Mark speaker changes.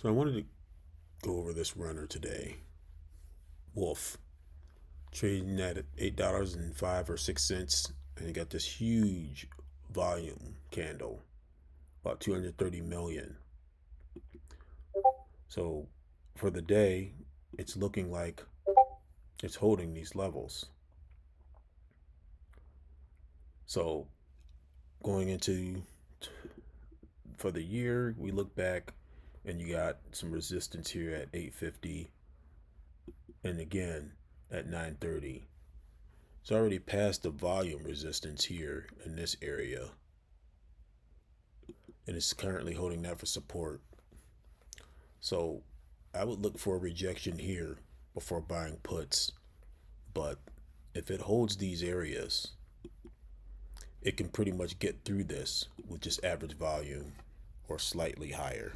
Speaker 1: So I wanted to go over this runner today. WULF, trading at $8.05 or 6 cents, and you got this huge volume candle, about 230 million. So for the day, it's looking like it's holding these levels. So going into for the year, we look back and you got some resistance here at 850 and again at 930. It's already past the volume resistance here in this area, and it's currently holding that for support. So I would look for a rejection here before buying puts, but if it holds these areas, it can pretty much get through this with just average volume or slightly higher.